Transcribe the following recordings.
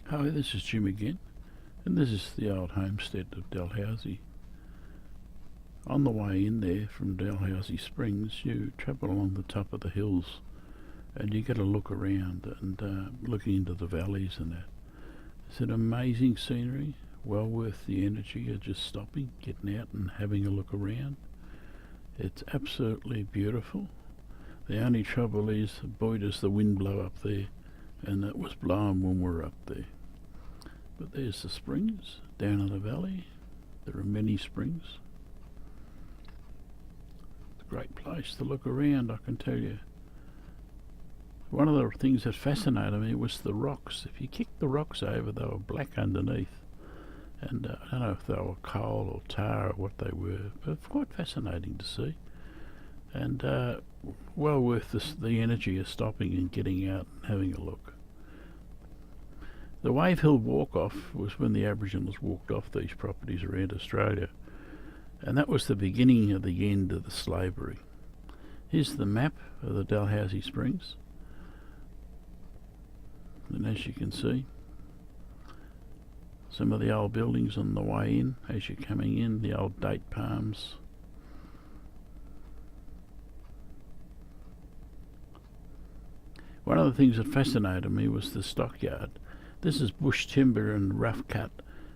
Hi, this is Jim again, and this is the old homestead of Dalhouse. On the way in there from Dalhouse Springs, you travel along the top of the hills and you get a look around and looking into the valleys and that. It's an amazing scenery, well worth the energy of just stopping, getting out and having a look around. It's absolutely beautiful. The only trouble is, boy does the wind blow up there, and it was blowing when we were up there. But there's the springs down in the valley. There are many springs. It's a great place to look around, I can tell you. One of the things that fascinated me was the rocks. If you kicked the rocks over, they were black underneath. And I don't know if they were coal or tar or what they were, but it's quite fascinating to see. And well worth the energy of stopping and getting out and having a look. The Wave Hill walk-off was when the Aboriginals walked off these properties around Australia, and that was the beginning of the end of the slavery. Here's the map of the Dalhouse Springs, and as you can see, some of the old buildings on the way in as you're coming in, the old date palms. One of the things that fascinated me was the stockyard. This is bush timber and rough cut,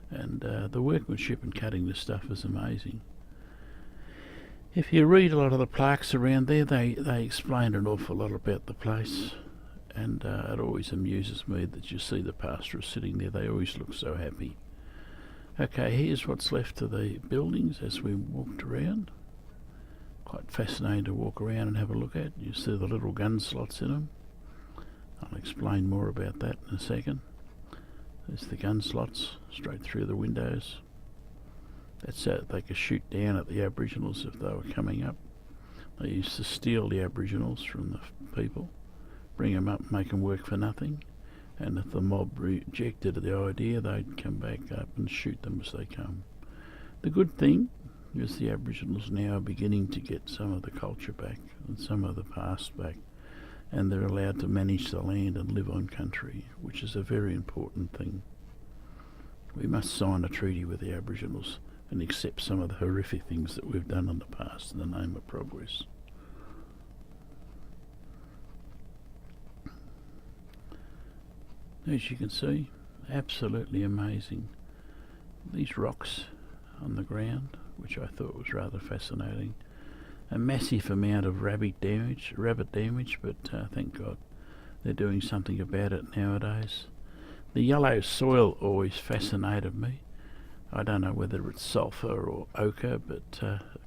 and the workmanship in cutting this stuff is amazing. If you read a lot of the plaques around there, they explain an awful lot about the place, and it always amuses me that you see the pastoralists sitting there. They always look so happy. Okay, here's what's left of the buildings as we walked around. Quite fascinating to walk around and have a look at. You see the little gun slots in them. I'll explain more about that in a second. There's the gun slots straight through the windows. That's so they could shoot down at the Aboriginals if they were coming up. They used to steal the Aboriginals from the people, bring them up, make them work for nothing, and if the mob rejected the idea, they'd come back up and shoot them as they come. The good thing is the Aboriginals now are beginning to get some of the culture back and some of the past back, and they're allowed to manage the land and live on country, which is a very important thing. We must sign a treaty with the Aboriginals and accept some of the horrific things that we've done in the past in the name of progress. As you can see, absolutely amazing. These rocks on the ground, which I thought was rather fascinating. A massive amount of rabbit damage, but thank God they're doing something about it nowadays. The yellow soil always fascinated me. I don't know whether it's sulphur or ochre, but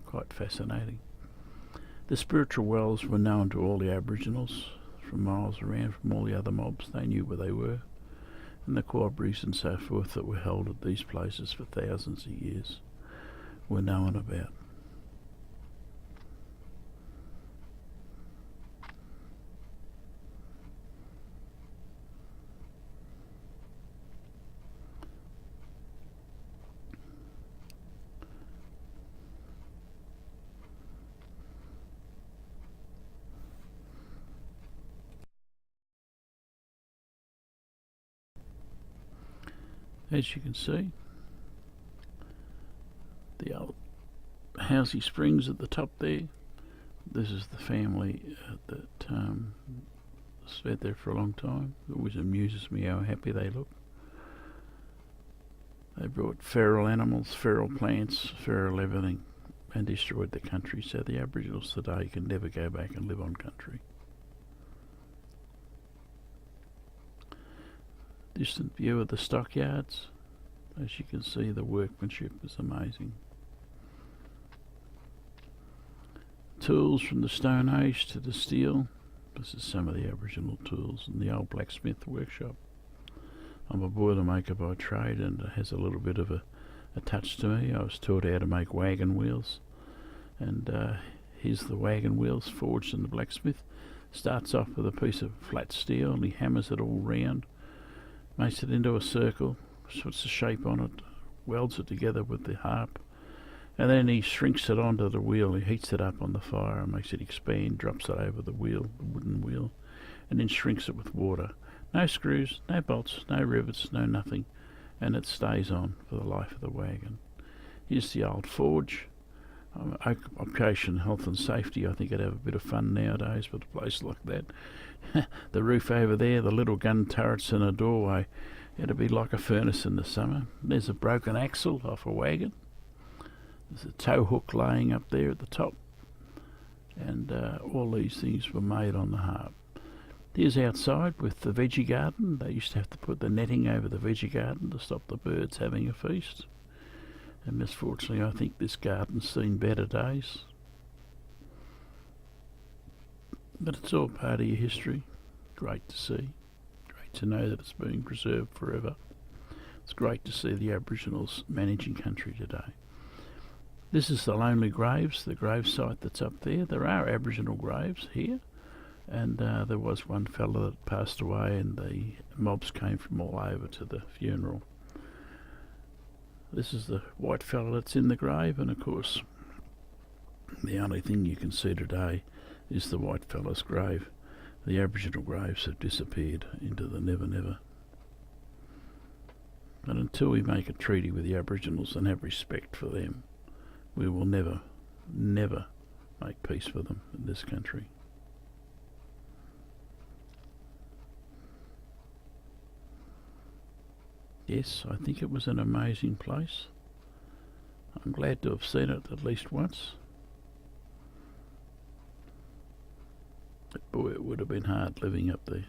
quite fascinating. The spiritual wells were known to all the Aboriginals from miles around, from all the other mobs. They knew where they were. And the quabberies and so forth that were held at these places for thousands of years were known about. As you can see, the old Housey Springs at the top there. This is the family that spent there for a long time. It always amuses me how happy they look. They brought feral animals, feral plants, feral everything, and destroyed the country, so the Aboriginals today can never go back and live on country. Distant view of the stockyards. As you can see, the workmanship is amazing. Tools from the Stone Age to the steel. This is some of the Aboriginal tools in the old blacksmith workshop. I'm a boilermaker by trade, and it has a little bit of a touch to me. I was taught how to make wagon wheels, and here's the wagon wheels forged in the blacksmith. Starts off with a piece of flat steel and he hammers it all round, makes it into a circle, puts a shape on it, welds it together with the harp, and then he shrinks it onto the wheel. He heats it up on the fire and makes it expand, drops it over the wheel, the wooden wheel, and then shrinks it with water, No screws, no bolts, no rivets, no nothing, and it stays on for the life of the wagon. Here's the old forge. Occupation, health and safety, I think I'd have a bit of fun nowadays with a place like that. The roof over there, the little gun turrets and a doorway, it'd be like a furnace in the summer. There's a broken axle off a wagon. There's a tow hook laying up there at the top, and all these things were made on the harp. Here's outside with the veggie garden. They used to have to put the netting over the veggie garden to stop the birds having a feast. And misfortunately, I think this garden's seen better days. But it's all part of your history. Great to see. Great to know that it's being preserved forever. It's great to see the Aboriginals managing country today. This is the Lonely Graves, the grave site that's up there. There are Aboriginal graves here. And there was one fella that passed away, and the mobs came from all over to the funeral. This is the white fella that's in the grave, and of course the only thing you can see today is the white fella's grave. The Aboriginal graves have disappeared into the never never. But until we make a treaty with the Aboriginals and have respect for them, we will never make peace with them in this country. Yes, I think it was an amazing place. I'm glad to have seen it at least once. But boy, it would have been hard living up there.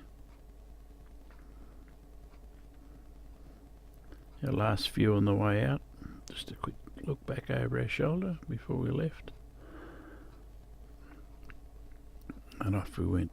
Our last view on the way out, just a quick look back over our shoulder before we left. And off we went.